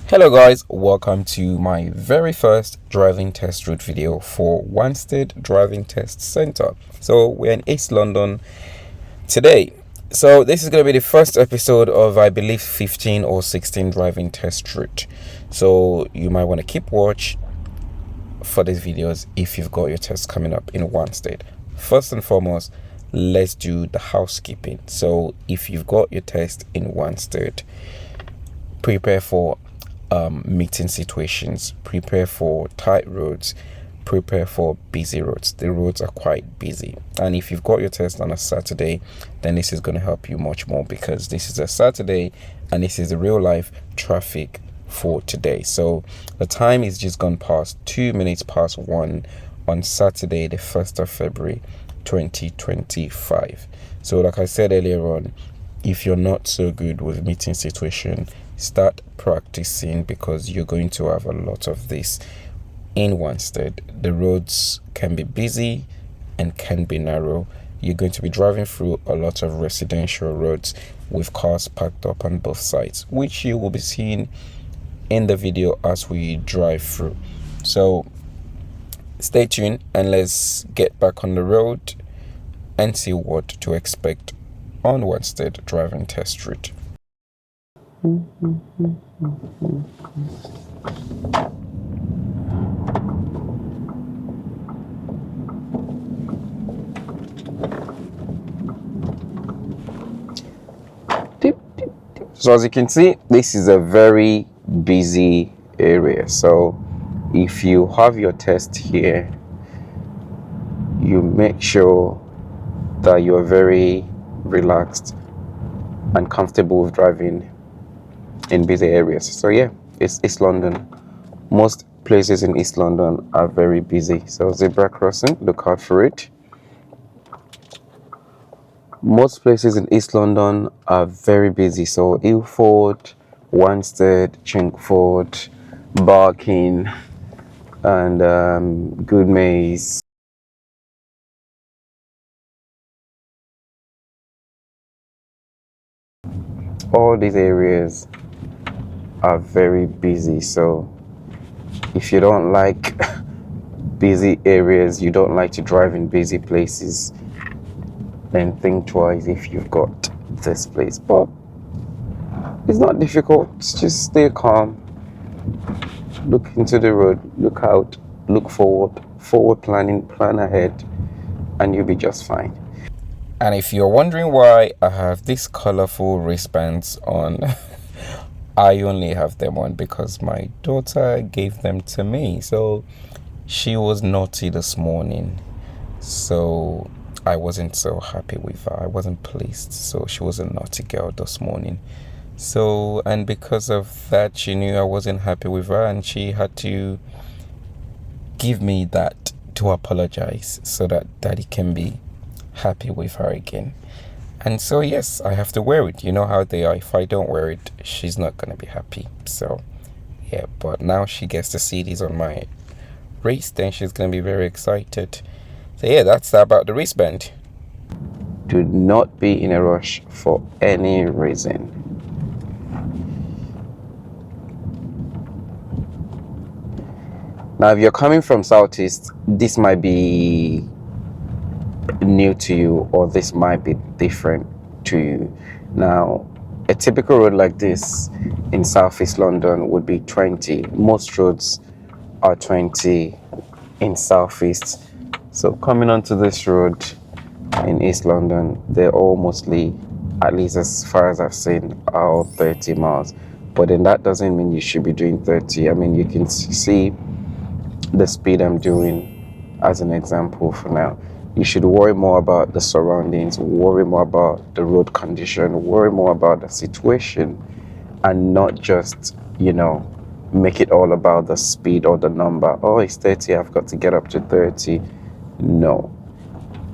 Hello guys, welcome to my very first driving test route video for Wanstead Driving Test Center. So we're in East London today. So this is going to be the first episode of, I believe, 15 or 16 driving test route. So you might want to keep watch for these videos if you've got your test coming up in Wanstead. First and foremost, let's do the housekeeping. So if you've got your test in Wanstead, prepare for meeting situations, prepare for tight roads, prepare for busy roads. The roads are quite busy, and if you've got your test on a Saturday, then this is going to help you much more, because this is a Saturday and this is the real life traffic for today. So the time is just gone past 2 minutes past 1 on Saturday, the 1st of February 2025. So like I said earlier on, if you're not so good with meeting situation, start practicing, because you're going to have a lot of this in Wanstead. The roads can be busy and can be narrow. You're going to be driving through a lot of residential roads with cars parked up on both sides, which you will be seeing in the video as we drive through. So stay tuned and let's get back on the road and see what to expect on Wanstead driving test route. So as you can see, this is a very busy area. So if you have your test here, you make sure that you're very relaxed and comfortable with driving in busy areas. So yeah, it's East London. Most places in East London are very busy. So zebra crossing, look out for it. Most places in East London are very busy. So Ilford, Wanstead, Chingford, Barking, and Goodmays. All these areas are very busy. So if you don't like busy areas, you don't like to drive in busy places, then think twice if you've got this place. But it's not difficult. Just stay calm, look into the road, look out, look forward planning, plan ahead, and you'll be just fine. And if you're wondering why I have these colorful wristbands on, I only have them on because my daughter gave them to me. So she was naughty this morning, so I wasn't so happy with her. I wasn't pleased. So she was a naughty girl this morning. So, and because of that, she knew I wasn't happy with her, and she had to give me that to apologize so that daddy can be happy with her again. And so yes, I have to wear it. You know how they are. If I don't wear it, she's not gonna be happy. So yeah, but now she gets to see these on my wrist, and she's gonna be very excited. So yeah, that's about the wristband. Do not be in a rush for any reason. Now if you're coming from Southeast, this might be new to you, or this might be different to you. Now a typical road like this in Southeast London would be 20. Most roads are 20 in Southeast. So coming onto this road in East London, they're all mostly, at least as far as I've seen, are 30 miles. But then that doesn't mean you should be doing 30. I mean, you can see the speed I'm doing as an example for now. You should worry more about the surroundings, worry more about the road condition, worry more about the situation, and not just, make it all about the speed or the number. Oh, it's 30, I've got to get up to 30. No.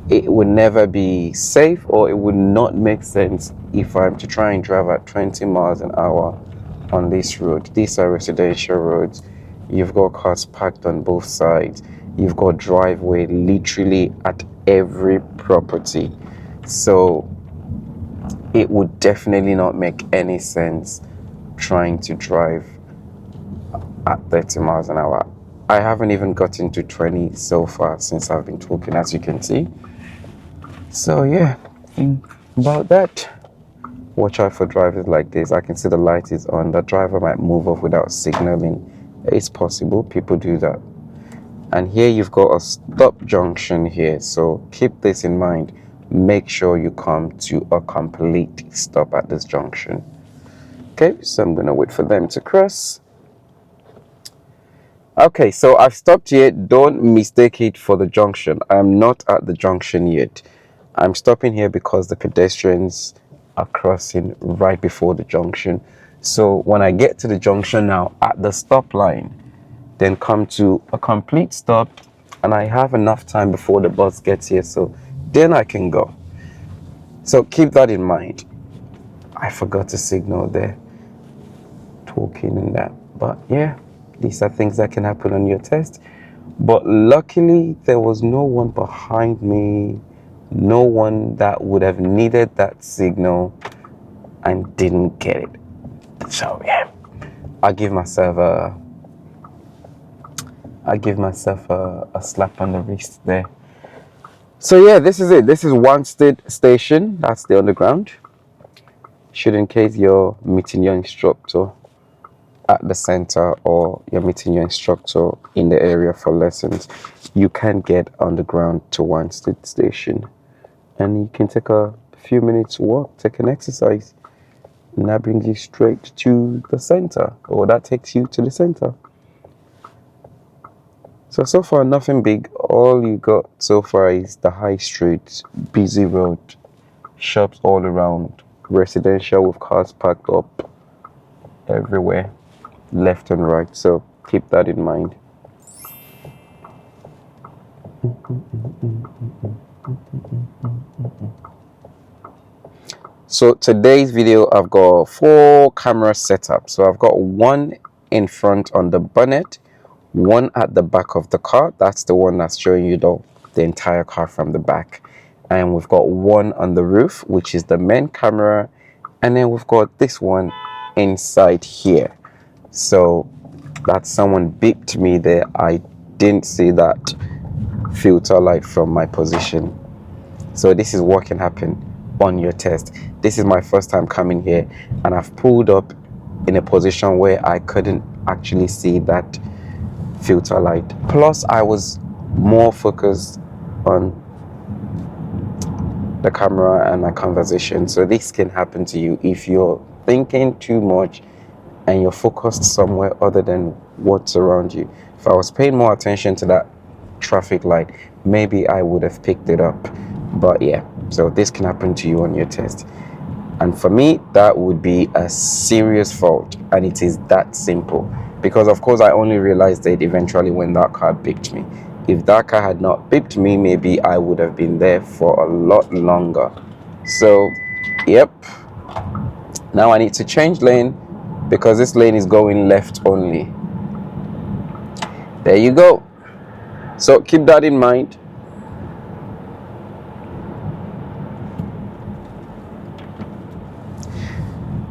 It would never be safe, or it would not make sense if I'm to try and drive at 20 miles an hour on this road. These are residential roads. You've got cars parked on both sides. You've got driveway literally at every property. So it would definitely not make any sense trying to drive at 30 miles an hour. I haven't even gotten to 20 so far since I've been talking, as you can see. So yeah, about that. Watch out for drivers like this. I can see the light is on. The driver might move off without signaling. It's possible, people do that. And here you've got a stop junction here, so keep this in mind. Make sure you come to a complete stop at this junction. Okay, so I'm gonna wait for them to cross. Okay, so I've stopped here. Don't mistake it for the junction. I'm not at the junction yet. I'm stopping here because the pedestrians are crossing right before the junction. So when I get to the junction now at the stop line, then come to a complete stop, and I have enough time before the bus gets here, so then I can go. So keep that in mind. I forgot to signal there, talking and that, but yeah, these are things that can happen on your test. But luckily there was no one behind me, no one that would have needed that signal and didn't get it. So yeah, I give myself a slap on the wrist there. So yeah, this is it. This is Wanstead station. That's the underground. Should in case you're meeting your instructor at the center or you're meeting your instructor in the area for lessons, you can get underground to Wanstead station, and you can take a few minutes walk, take an exercise, and that brings you straight to the center, or that takes you to the center. So far nothing big. All you got so far is the high street, busy road, shops all around, residential with cars parked up everywhere, left and right. So keep that in mind. So today's video, I've got 4 camera setups. So I've got one in front on the bonnet, one at the back of the car. That's the one that's showing you the entire car from the back. And we've got one on the roof, which is the main camera. And then we've got this one inside here. So that's someone beeped me there. I didn't see that filter light from my position. So this is what can happen on your test. This is my first time coming here, and I've pulled up in a position where I couldn't actually see that filter light. Plus I was more focused on the camera and my conversation. So this can happen to you if you're thinking too much and you're focused somewhere other than what's around you. If I was paying more attention to that traffic light, maybe I would have picked it up. But yeah, so this can happen to you on your test, and for me that would be a serious fault, and it is that simple. Because of course I only realized it eventually when that car beeped me. If that car had not beeped me, maybe I would have been there for a lot longer. So yep, now I need to change lane because this lane is going left only. There you go. So keep that in mind.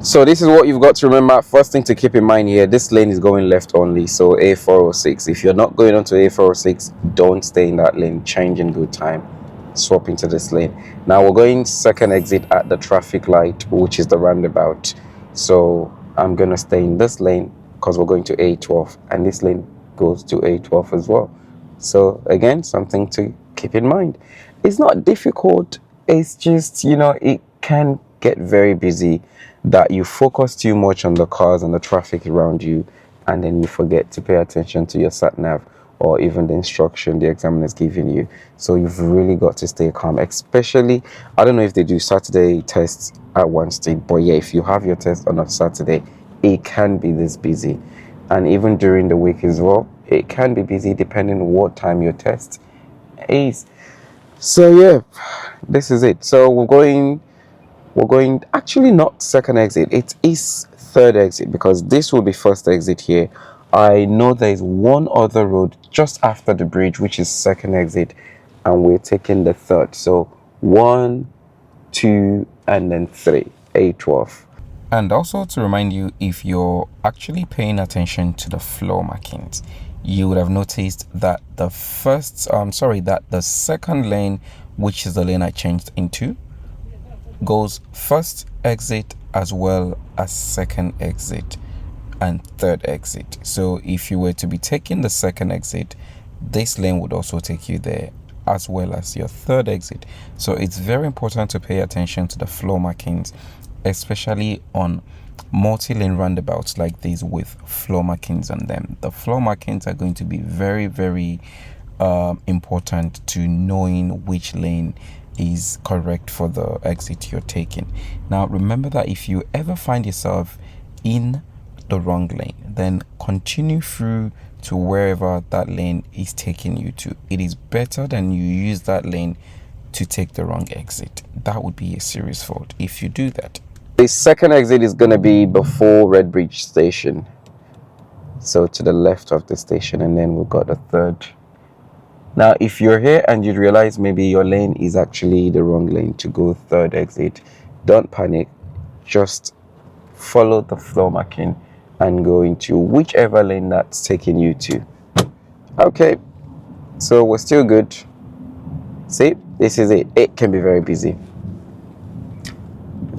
So this is what you've got to remember. First thing to keep in mind here, this lane is going left only, so A406. If you're not going onto A406, don't stay in that lane. Change in good time, swap into this lane. Now we're going second exit at the traffic light, which is the roundabout. So I'm gonna stay in this lane because we're going to A12, and this lane goes to A12 as well. So again, something to keep in mind. It's not difficult, it's just, you know, it can get very busy that you focus too much on the cars and the traffic around you, and then you forget to pay attention to your sat nav or even the instruction the examiner is giving you. So you've really got to stay calm, especially, I don't know if they do Saturday tests at Wanstead, but yeah, if you have your test on a Saturday, it can be this busy. And even during the week as well, it can be busy depending on what time your test is. So yeah, this is it. So we're going actually not second exit, it is third exit, because this will be first exit here. I know there is one other road just after the bridge which is second exit, and we're taking the third. So 1, 2 and then 3, A12. And also to remind you, if you're actually paying attention to the floor markings, you would have noticed that the second lane, which is the lane I changed into, goes first exit as well as second exit and third exit. So if you were to be taking the second exit, this lane would also take you there as well as your third exit. So it's very important to pay attention to the floor markings, especially on multi-lane roundabouts like these with floor markings on them. The floor markings are going to be very, very important to knowing which lane is correct for the exit you're taking. Now remember that if you ever find yourself in the wrong lane, then continue through to wherever that lane is taking you to. It is better than you use that lane to take the wrong exit. That would be a serious fault if you do that. The second exit is going to be before Redbridge station, so to the left of the station, and then we've got the third. Now if you're here and you realize maybe your lane is actually the wrong lane to go third exit, don't panic, just follow the floor marking and go into whichever lane that's taking you to. Okay, so we're still good. See, this is it. It can be very busy.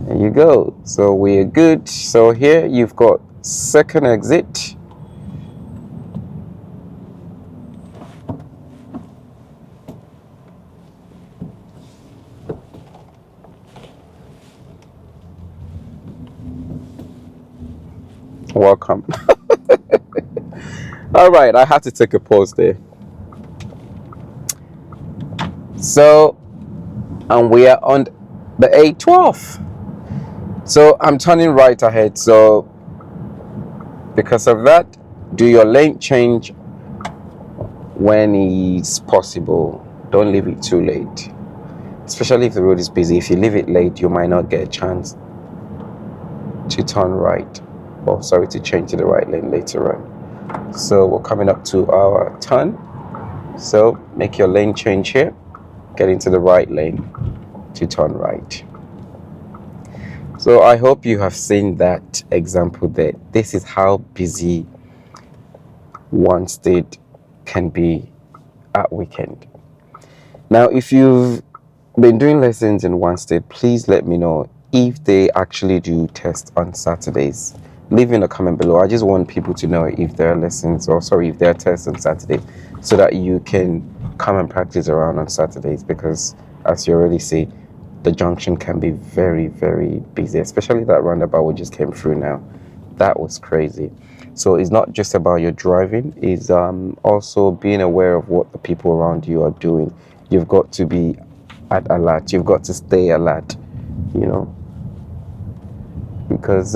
There you go. So we're good. So here you've got second exit. Welcome. All right, I had to take a pause there. So, and we are on the A12. So I'm turning right ahead. So because of that, do your lane change when it's possible. Don't leave it too late, especially if the road is busy. If you leave it late, you might not get a chance to turn right. Oh, sorry, to change to the right lane later on. So we're coming up to our turn. So make your lane change here. Get into the right lane to turn right. So I hope you have seen that example there. This is how busy Wanstead can be at weekend. Now, if you've been doing lessons in Wanstead, please let me know if they actually do tests on Saturdays. Leave in a comment below. I just want people to know if there are lessons, if there are tests on Saturdays, so that you can come and practice around on Saturdays, because as you already see, the junction can be very, very busy, especially that roundabout we just came through now. That was crazy. So it's not just about your driving, it's also being aware of what the people around you are doing. You've got to be at alert. You've got to stay alert, you know, because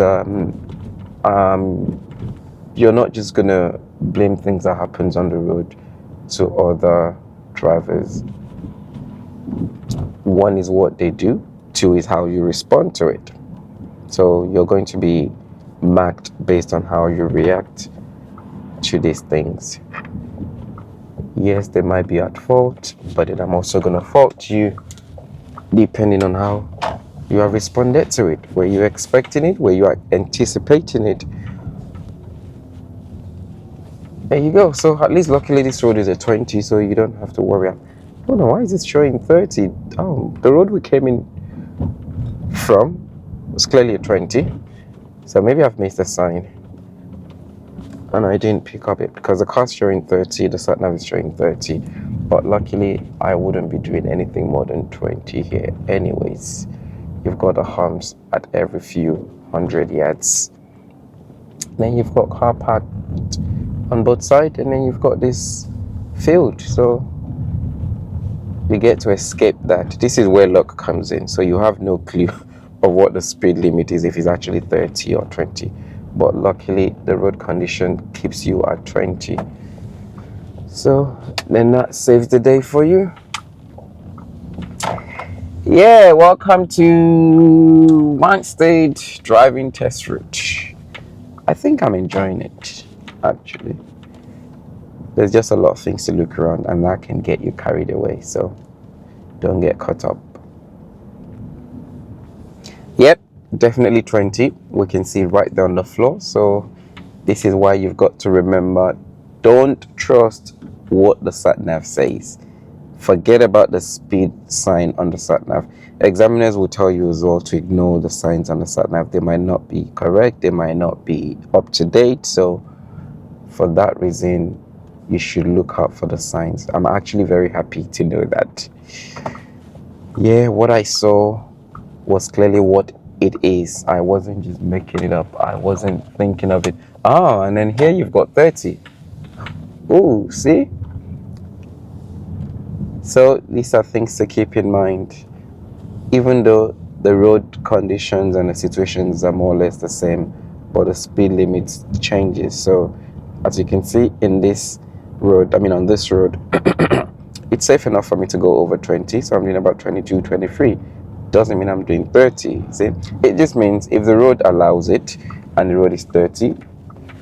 you're not just gonna blame things that happens on the road to other drivers. One is what they do, two is how you respond to it. So you're going to be marked based on how you react to these things. Yes, they might be at fault, but then I'm also gonna fault you depending on how you have responded to it. Were you expecting it? Were you anticipating it? There you go. So at least luckily this road is a 20, so you don't have to worry. Oh no, why is it showing 30? Oh, the road we came in from was clearly a 20. So maybe I've missed a sign and I didn't pick up it, because the car's showing 30, the sat nav is showing 30. But luckily I wouldn't be doing anything more than 20 here anyways. You've got the humps at every few 100 yards. Then you've got car parked on both sides, and then you've got this field. So you get to escape that. This is where luck comes in. So you have no clue of what the speed limit is, if it's actually 30 or 20. But luckily the road condition keeps you at 20. So then that saves the day for you. Yeah, welcome to Wanstead driving test route. I think I'm enjoying it, actually. There's just a lot of things to look around, and that can get you carried away, so don't get caught up. Yep, definitely 20. We can see right there on the floor. So this is why you've got to remember, don't trust what the sat nav says. Forget about the speed sign on the sat nav. Examiners will tell you as well to ignore the signs on the sat nav. They might not be correct, they might not be up to date. So for that reason, you should look out for the signs. I'm actually very happy to know that. Yeah, what I saw was clearly what it is. I wasn't just making it up. I wasn't thinking of it. Ah, and then here you've got 30. Oh, see? So these are things to keep in mind. Even though the road conditions and the situations are more or less the same, but the speed limit changes. So as you can see in this road, on this road, it's safe enough for me to go over 20. So I'm doing about 22, 23. Doesn't mean I'm doing 30. See, it just means if the road allows it and the road is 30,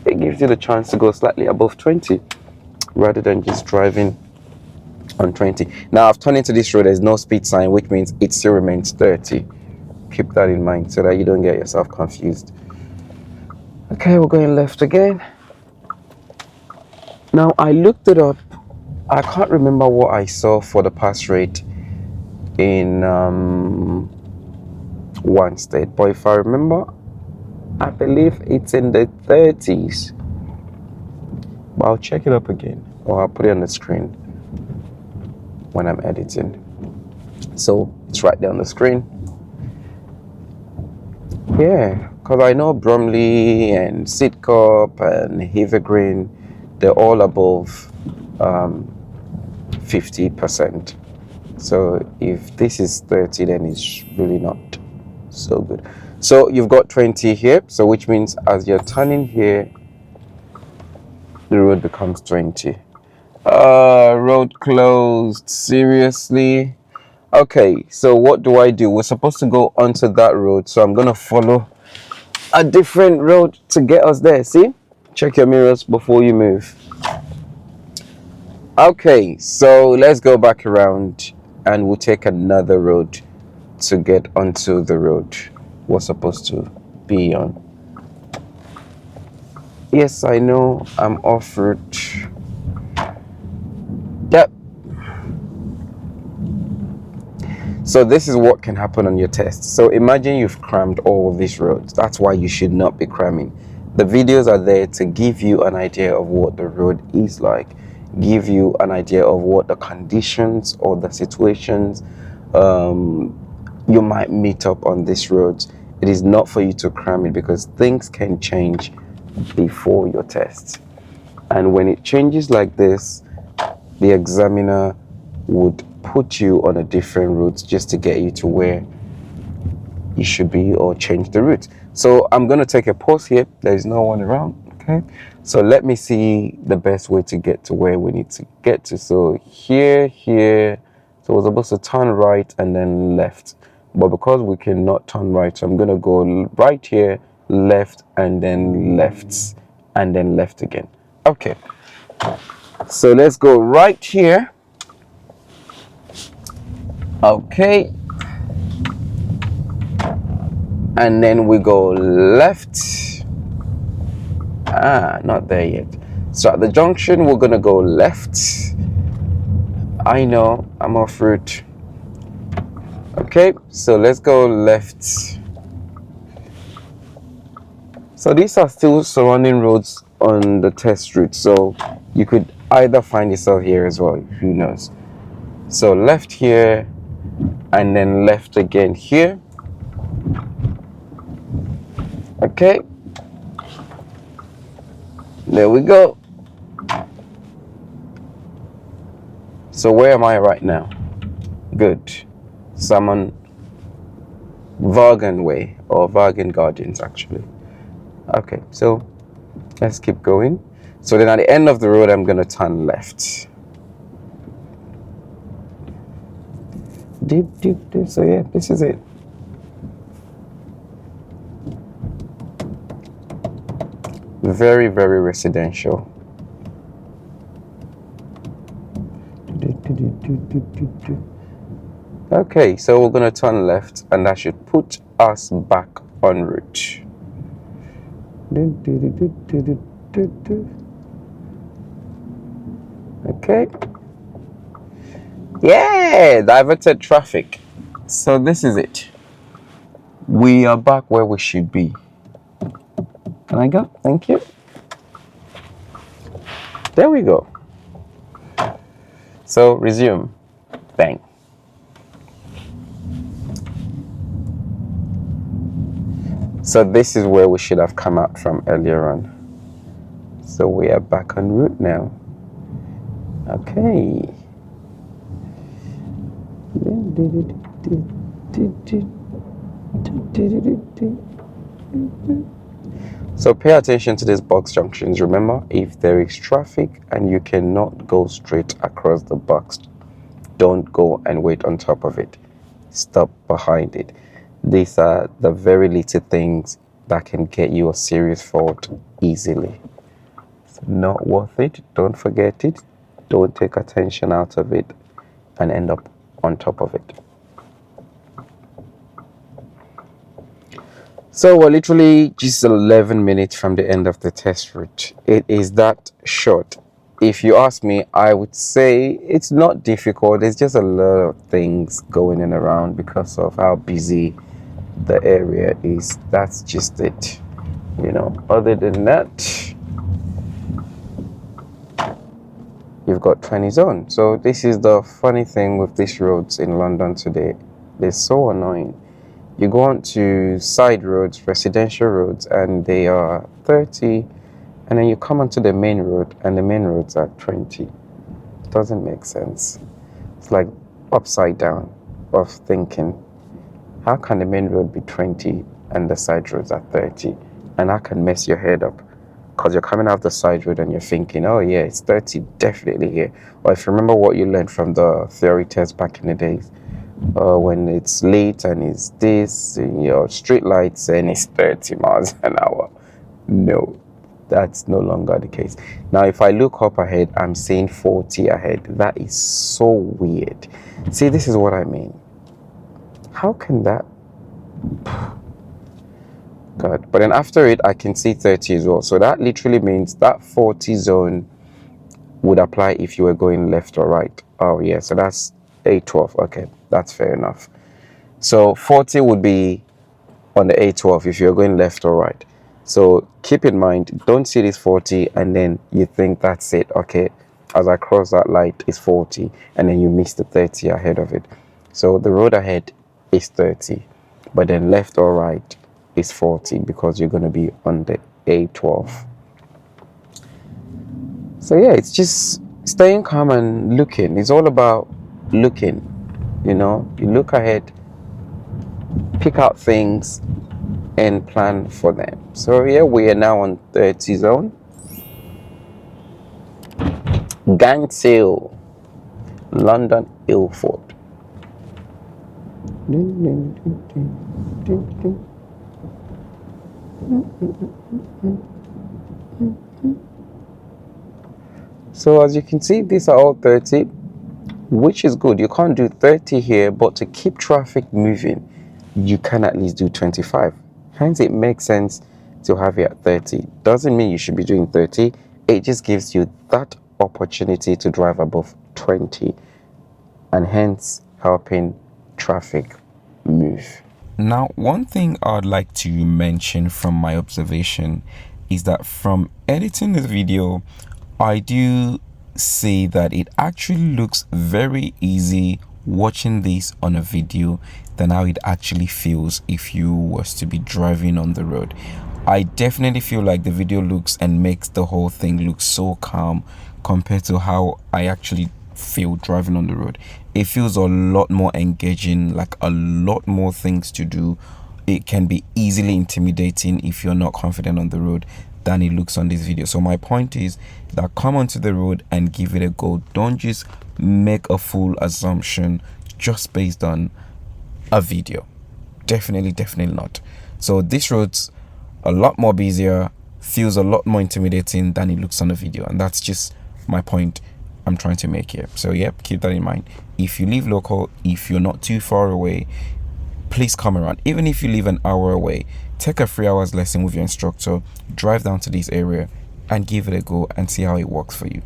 it gives you the chance to go slightly above 20 rather than just driving on 20. Now I've turned into this road, there's no speed sign, which means it still remains 30. Keep that in mind so that you don't get yourself confused. Okay, we're going left again. Now I looked it up. I can't remember what I saw for the pass rate in Wanstead, but if I remember, I believe it's in the 30s. But I'll check it up again, or I'll put it on the screen when I'm editing. So it's right there on the screen. Yeah, because I know Bromley and Sidcup and Heathergreen, they're all above 50%. So if this is 30, then it's really not so good. So you've got 20 here, so which means as you're turning here, the road becomes 20. Road closed, seriously? Okay, so what do I do? We're supposed to go onto that road, so I'm gonna follow a different road to get us there. See, check your mirrors before you move. Okay, so let's go back around and we'll take another road to get onto the road we're supposed to be on. Yes, I know I'm off route. Yep. So this is what can happen on your test. So imagine you've crammed all of these roads. That's why you should not be cramming. The videos are there to give you an idea of what the road is like, give you an idea of what the conditions or the situations you might meet up on these roads. It is not for you to cram it because things can change before your test. And when it changes like this, the examiner would put you on a different route just to get you to where you should be or change the route. So I'm going to take a pause here. There is no one around. Okay. So let me see the best way to get to where we need to get to. So here. So we're supposed to turn right and then left. But because we cannot turn right, so I'm going to go right here, left, and then left, and then left again. Okay. So let's go right here. Okay. And then we go left. Not there yet. So at the junction, we're going to go left. I know, I'm off route. Okay, so let's go left. So these are still surrounding roads on the test route. So you could either find yourself here as well, who knows. So left here, and then left again here. Okay. There we go. So where am I right now? Good. So I'm on Vaughan Way, or Vaughan Gardens actually. Okay, so let's keep going. So then at the end of the road, I'm gonna turn left. Deep. So yeah, this is it. Very, very residential. Okay, so we're gonna turn left, and that should put us back en route. Okay. Yeah, diverted traffic. So this is it. We are back where we should be. Can I go? Thank you. There we go. So resume. Bang. So this is where we should have come out from earlier on. So we are back en route now. Okay. So pay attention to these box junctions. Remember, if there is traffic and you cannot go straight across the box, don't go and wait on top of it. Stop behind it. These are the very little things that can get you a serious fault easily. It's not worth it. Don't forget it. Don't take attention out of it and end up on top of it. So we're literally just 11 minutes from the end of the test route. It is that short. If you ask me, I would say it's not difficult. It's just a lot of things going in around because of how busy the area is. That's just it. You know, other than that, you've got 20 zone. So this is the funny thing with these roads in London today. They're so annoying. You go on to side roads, residential roads, and they are 30, and then you come onto the main road, and the main roads are 20. It doesn't make sense. It's like upside down of thinking. How can the main road be 20 and the side roads are 30? And that can mess your head up because you're coming off the side road and you're thinking, oh yeah, it's 30 definitely here. Or if you remember what you learned from the theory test back in the days, when it's late and it's this, your street lights and it's 30 miles an hour. No, that's no longer the case. Now, if I look up ahead, I'm seeing 40 ahead. That is so weird. See, this is what I mean. How can that? God. But then after it, I can see 30 as well. So that literally means that 40 zone would apply if you were going left or right. Oh, yeah. So that's A12. Okay, that's fair enough. So 40 would be on the A12 if you're going left or right. So keep in mind, don't see this 40 and then you think that's it. Okay, as I cross that light, it's 40 and then you miss the 30 ahead of it. So the road ahead is 30, but then left or right is 40 because you're going to be on the A12. So yeah, it's just staying calm and looking. It's all about looking. You know, you look ahead, pick out things and plan for them. So yeah, we are now on 30 zone. Ganshill, London Ilford. So as you can see, these are all 30, which is good. You can't do 30 here, but to keep traffic moving, you can at least do 25. Hence, it makes sense to have it at 30. Doesn't mean you should be doing 30. It just gives you that opportunity to drive above 20 and hence helping traffic move. Now, one thing I'd like to mention from my observation is that from editing this video, I do see that it actually looks very easy watching this on a video than how it actually feels if you was to be driving on the road. I definitely feel like the video looks and makes the whole thing look so calm compared to how I actually feel driving on the road. It feels a lot more engaging, like a lot more things to do. It can be easily intimidating if you're not confident on the road than it looks on this video. So my point is that come onto the road and give it a go. Don't just make a full assumption just based on a video. Definitely not. So this road's a lot more busier, feels a lot more intimidating than it looks on the video, and that's just my point I'm trying to make here. So yep, keep that in mind. If you live local, if you're not too far away, please come around. Even if you live an hour away, take a 3 hours lesson with your instructor, drive down to this area and give it a go and see how it works for you.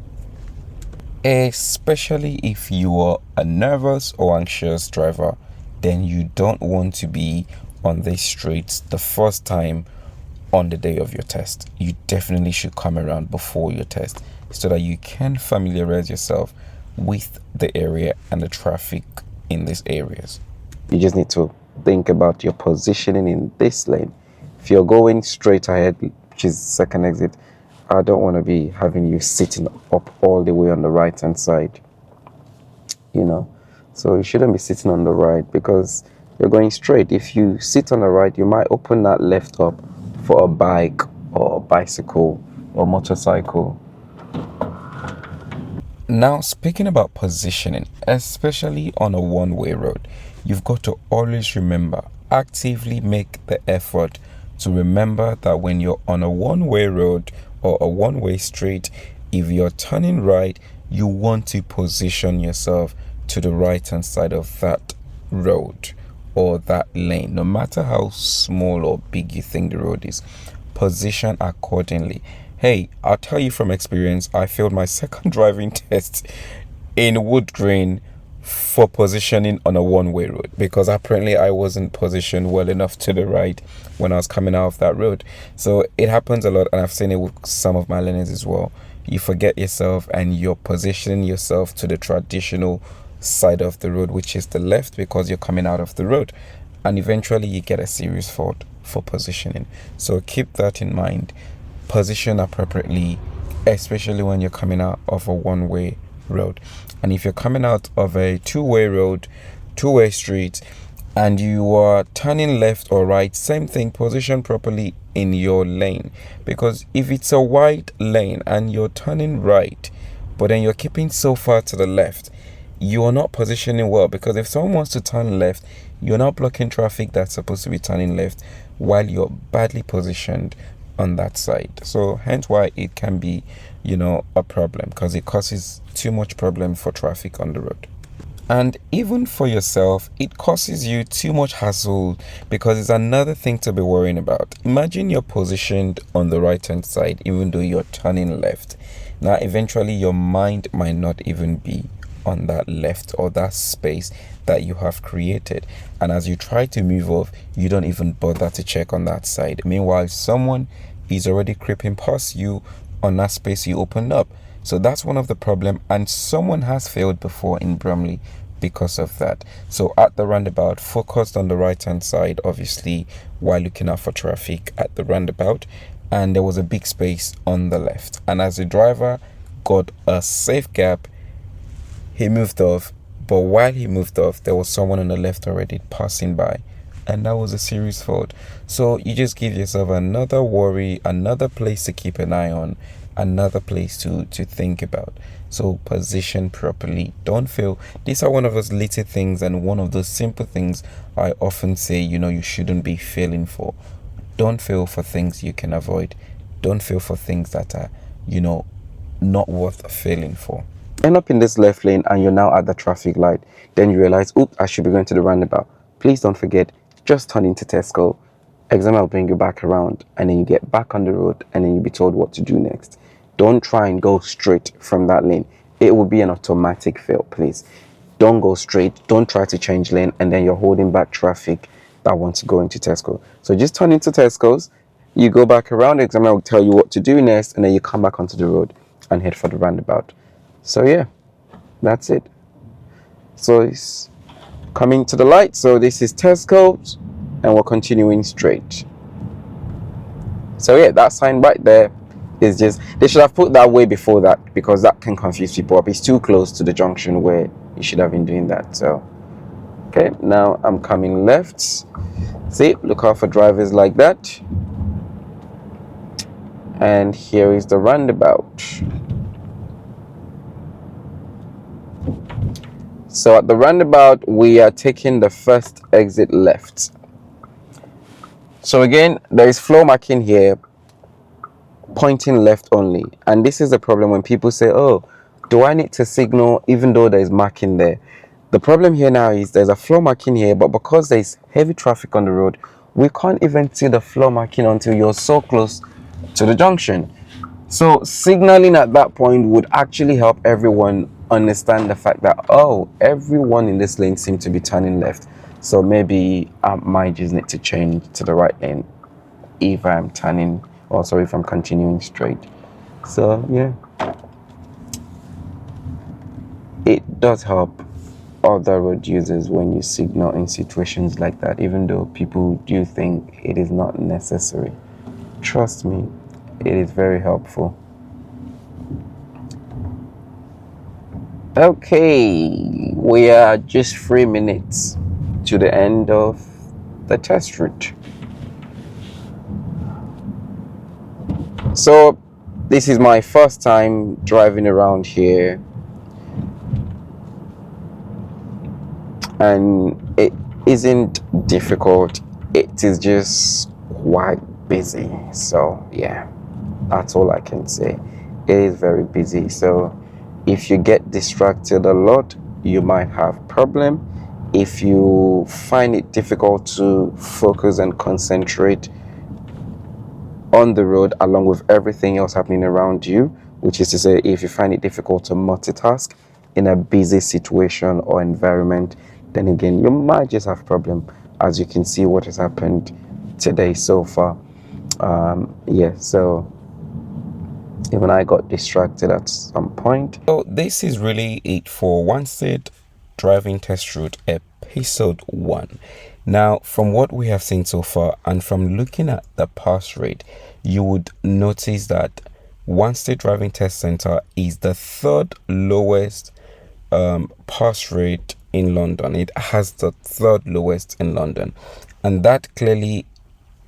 Especially if you are a nervous or anxious driver, then you don't want to be on these streets the first time on the day of your test. You definitely should come around before your test so that you can familiarize yourself with the area and the traffic in these areas. You just need to think about your positioning in this lane. If you're going straight ahead, which is second exit, I don't want to be having you sitting up all the way on the right hand side, so you shouldn't be sitting on the right because you're going straight. If you sit on the right, you might open that left up for a bike or bicycle or motorcycle. Now, speaking about positioning, especially on a one-way road, you've got to always remember, actively make the effort to remember that when you're on a one-way road or a one-way street, if you're turning right, you want to position yourself to the right-hand side of that road or that lane. No matter how small or big you think the road is, position accordingly. Hey, I'll tell you from experience, I failed my second driving test in Wood Green for positioning on a one-way road because apparently I wasn't positioned well enough to the right when I was coming out of that road. So it happens a lot, and I've seen it with some of my learners as well. You forget yourself and you're positioning yourself to the traditional side of the road, which is the left, because you're coming out of the road, and eventually you get a serious fault for positioning. So keep that in mind. Position appropriately, especially when you're coming out of a one-way road. And if you're coming out of a two-way street, and you are turning left or right, same thing, position properly in your lane. Because if it's a wide lane and you're turning right, but then you're keeping so far to the left, you are not positioning well, because if someone wants to turn left, you're not blocking traffic that's supposed to be turning left while you're badly positioned on that side. So hence why it can be, a problem, because it causes too much problem for traffic on the road. And even for yourself, it causes you too much hassle, because it's another thing to be worrying about. Imagine you're positioned on the right hand side even though you're turning left. Now eventually your mind might not even be on that left or that space that you have created, and as you try to move off, you don't even bother to check on that side. Meanwhile, someone is already creeping past you on that space you opened up. So that's one of the problem, and someone has failed before in Bromley because of that. So at the roundabout, focused on the right hand side, obviously, while looking out for traffic at the roundabout, and there was a big space on the left, and as the driver got a safe gap, he moved off. But while he moved off, there was someone on the left already passing by, and that was a serious fault. So you just give yourself another worry, another place to keep an eye on, another place to think about. So position properly. Don't fail. These are one of those little things and one of those simple things I often say, you shouldn't be failing for. Don't fail for things you can avoid. Don't fail for things that are, not worth failing for. End up in this left lane and you're now at the traffic light. Then you realize, oops, I should be going to the roundabout. Please don't forget, just turn into Tesco. Exam will bring you back around, and then you get back on the road, and then you'll be told what to do next. Don't try and go straight from that lane. It will be an automatic fail, please. Don't go straight. Don't try to change lane, and then you're holding back traffic that wants to go into Tesco. So just turn into Tesco's. You go back around, exam will tell you what to do next, and then you come back onto the road and head for the roundabout. So yeah, that's it. So it's coming to the light. So this is Tesco's, and we're continuing straight. So yeah, that sign right there is just, they should have put that way before that, because that can confuse people up. It's too close to the junction where you should have been doing that. So okay, now I'm coming left. See, look out for drivers like that. And here is the roundabout. So at the roundabout, we are taking the first exit left. So again, there is floor marking here, pointing left only. And this is the problem when people say, oh, do I need to signal even though there is marking there? The problem here now is there's a floor marking here, but because there's heavy traffic on the road, we can't even see the floor marking until you're so close to the junction. So signaling at that point would actually help everyone understand the fact that, oh, everyone in this lane seems to be turning left, so maybe I might just need to change to the right lane if I'm turning, or sorry, if I'm continuing straight. So yeah, it does help other road users when you signal in situations like that, even though people do think it is not necessary. Trust me, it is very helpful. Okay, we are just 3 minutes to the end of the test route. So this is my first time driving around here, and it isn't difficult, it is just quite busy. So yeah, that's all I can say. It is very busy, so if you get distracted a lot, you might have problem. If you find it difficult to focus and concentrate on the road along with everything else happening around you, which is to say, if you find it difficult to multitask in a busy situation or environment, then again, you might just have problem, as you can see what has happened today so far. Yeah, so even I got distracted at some point. So this is really it for Wanstead driving test route episode 1. Now, from what we have seen so far and from looking at the pass rate, you would notice that Wanstead driving test center is the 3rd lowest pass rate in London. It has the 3rd lowest in London, and that clearly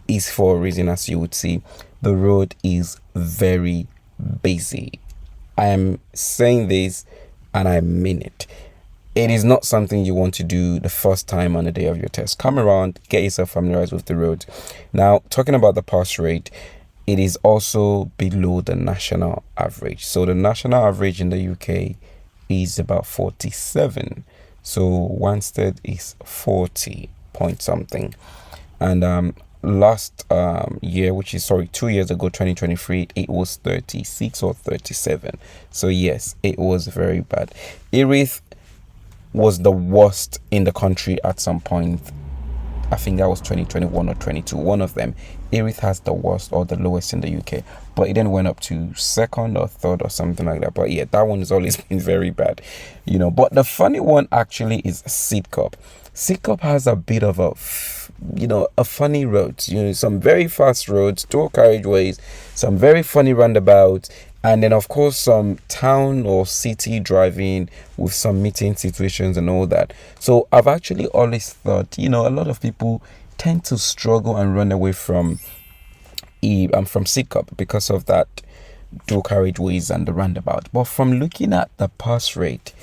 is for a reason. As you would see, the road is very busy. I am saying this and I mean it. It is not something you want to do the first time on the day of your test. Come around, get yourself familiarized with the road. Now, talking about the pass rate, it is also below the national average. So the national average in the UK is about 47. So Wanstead is 40 point something. And last year, which is 2 years ago, 2023, it was 36 or 37. So yes, it was very bad. Erith was the worst in the country at some point. I think that was 2021 or 22, one of them. Erith has the worst or the lowest in the UK, but it then went up to 2nd or 3rd or something like that. But yeah, that one has always been very bad, you know. But the funny one actually is Sidcup. Sidcup has a bit of a funny roads, some very fast roads, dual carriageways, some very funny roundabouts, and then of course some town or city driving with some meeting situations and all that. So I've actually always thought, a lot of people tend to struggle and run away from Sidcup because of that dual carriageways and the roundabout. But from looking at the pass rate,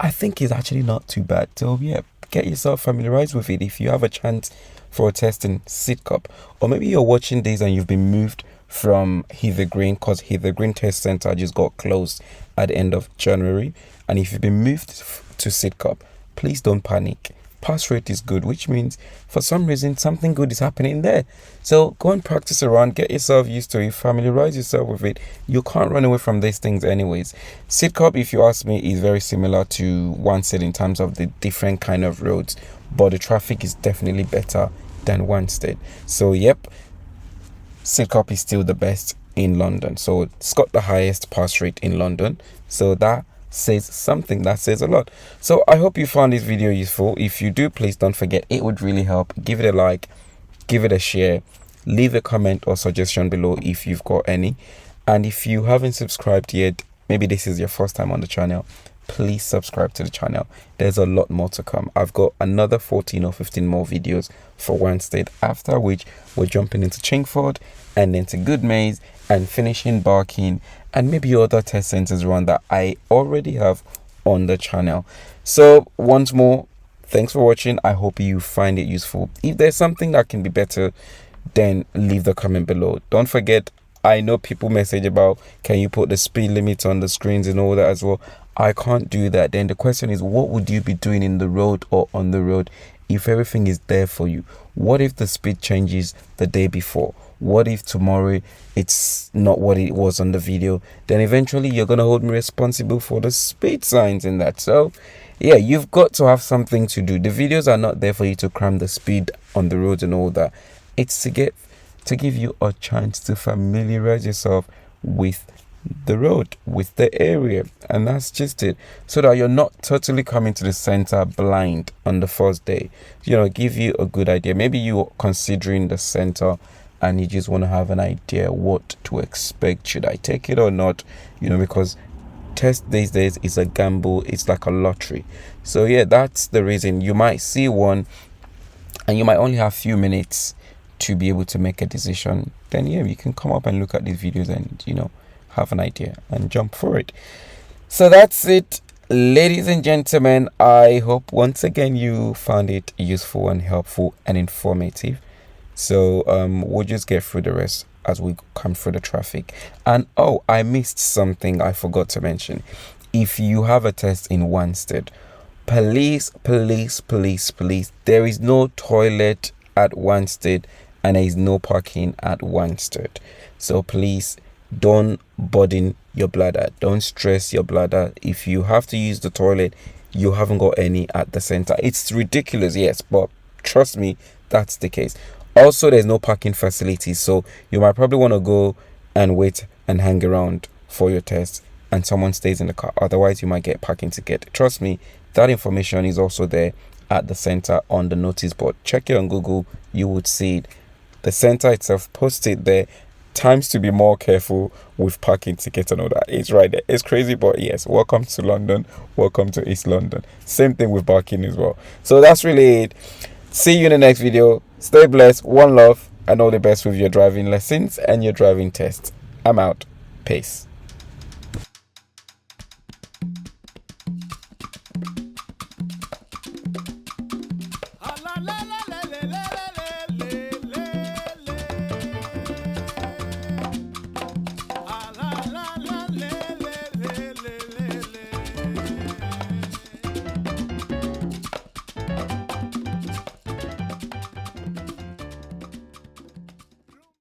I think it's actually not too bad. So yeah, get yourself familiarized with it if you have a chance for a test in Sidcup, or maybe you're watching this and you've been moved from Heather Green, because Heather Green Test Center just got closed at the end of January. And if you've been moved to Sidcup, please don't panic. Pass rate is good, which means for some reason something good is happening there. So go and practice around, get yourself used to it, familiarize yourself with it. You can't run away from these things anyways. Sidcup, if you ask me, is very similar to Wanstead in terms of the different kind of roads, but the traffic is definitely better than Wanstead. So yep, Sidcup is still the best in London. So it's got the highest pass rate in London. So that says something, that says a lot. So I hope you found this video useful. If you do, please don't forget, it would really help. Give it a like, give it a share, leave a comment or suggestion below if you've got any. And if you haven't subscribed yet, maybe this is your first time on the channel, please subscribe to the channel. There's a lot more to come. I've got another 14 or 15 more videos for Wanstead, after which we're jumping into Chingford and then to Good Maze and finishing Barking and maybe other test centers around that I already have on the channel. So once more, thanks for watching. I hope you find it useful. If there's something that can be better, then leave the comment below. Don't forget, I know people message about, can you put the speed limit on the screens and all that as well? I can't do that. Then the question is, what would you be doing in the road or on the road if everything is there for you? What if the speed changes the day before? What if tomorrow it's not what it was on the video? Then eventually you're going to hold me responsible for the speed signs in that. So yeah, you've got to have something to do. The videos are not there for you to cram the speed on the roads and all that. It's to give you a chance to familiarize yourself with the road, with the area, and that's just it, so that you're not totally coming to the center blind on the first day. Give you a good idea. Maybe you're considering the center and you just want to have an idea what to expect. Should I take it or not? Because test these days is a gamble. It's like a lottery. So yeah, that's the reason. You might see one and you might only have a few minutes to be able to make a decision. Then yeah, you can come up and look at these videos and have an idea and jump for it. So that's it, ladies and gentlemen. I hope once again you found it useful and helpful and informative. So we'll just get through the rest as we come through the traffic. And I missed something I forgot to mention. If you have a test in Wanstead, please, there is no toilet at Wanstead and there is no parking at Wanstead. So please don't burden your bladder. Don't stress your bladder. If you have to use the toilet, you haven't got any at the center. It's ridiculous, yes, but trust me, that's the case. Also, there's no parking facilities, so you might probably want to go and wait and hang around for your test and someone stays in the car. Otherwise, you might get parking ticket. Trust me, that information is also there at the center on the notice board. Check it on Google, you would see it. The center itself posted there. Times to be more careful with parking tickets and all that. It's right there. It's crazy, but yes, welcome to London. Welcome to East London. Same thing with parking as well. So that's really it. See you in the next video. Stay blessed. One love and all the best with your driving lessons and your driving tests. I'm out. Peace.